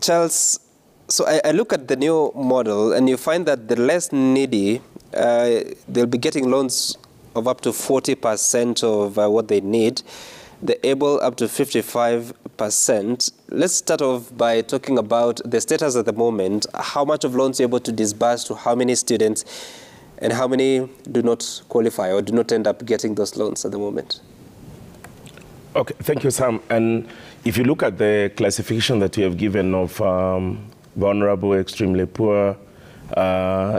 Charles, so I look at the new model and you find that the less needy, they'll be getting loans of up to 40% of what they need. The able up to 55%. Let's start off by talking about the status at the moment. How much of loans are able to disburse to how many students and how many do not qualify or do not end up getting those loans at the moment? Okay, thank you, Sam. And if you look at the classification that we have given of vulnerable, extremely poor,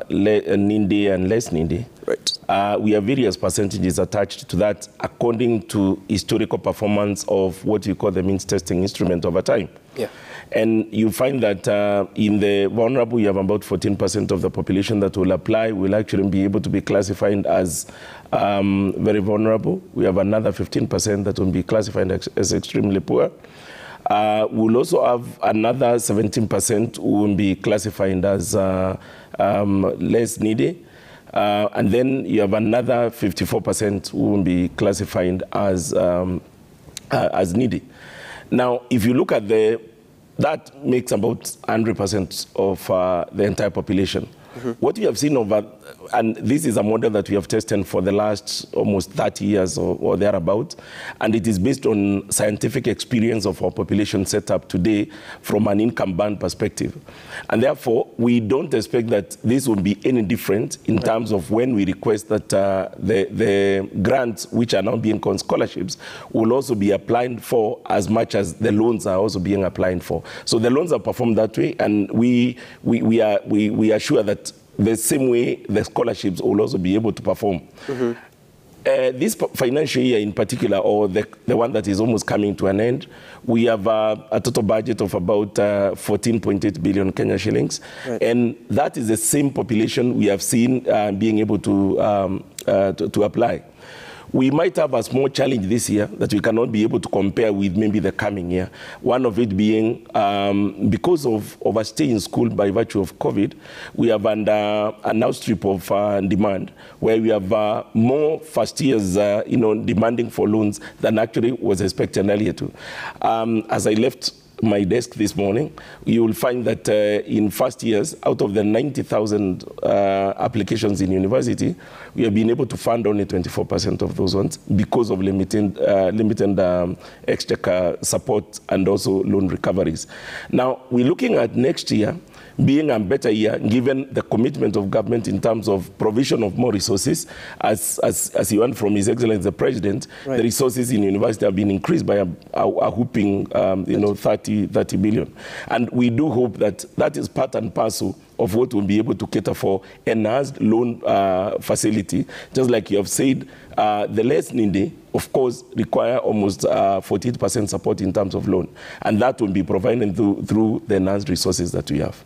needy and less needy, right. We have various percentages attached to that according to historical performance of what you call the means testing instrument over time. Yeah. And you find that in the vulnerable, you have about 14% of the population that will apply, will actually be able to be classified as very vulnerable. We have another 15% that will be classified as extremely poor. We'll also have another 17% who will be classified as less needy. And then you have another 54% who will be classified as needy. Now, if you look at that makes about 100% of the entire population. Mm-hmm. What we have seen over, and this is a model that we have tested for the last almost 30 years or thereabout, and it is based on scientific experience of our population set up today from an income band perspective. And therefore, we don't expect that this will be any different in right. terms of when we request that the grants, which are now being called scholarships, will also be applied for as much as the loans are also being applied for. So the loans are performed that way, and we are sure that the same way the scholarships will also be able to perform. Mm-hmm. This financial year in particular, or the one that is almost coming to an end, we have a total budget of about 14.8 billion Kenya shillings. Right. And that is the same population we have seen being able to apply. We might have a small challenge this year that we cannot be able to compare with maybe the coming year. One of it being because of overstay in school by virtue of COVID, we have an outstrip of demand where we have more first years demanding for loans than actually was expected earlier to. As I left my desk this morning, you will find that in first years, out of the 90,000 applications in university, we have been able to fund only 24% of those ones because of limited extra support and also loan recoveries. Now, we're looking at next year being a better year, given the commitment of government in terms of provision of more resources. As you heard from His Excellency the President, right. the resources in university have been increased by a whooping 30 billion. And we do hope that that is part and parcel of what we'll be able to cater for enhanced loan facility. Just like you have said, the less needy, of course, require almost 48% support in terms of loan. And that will be provided through the enhanced resources that we have.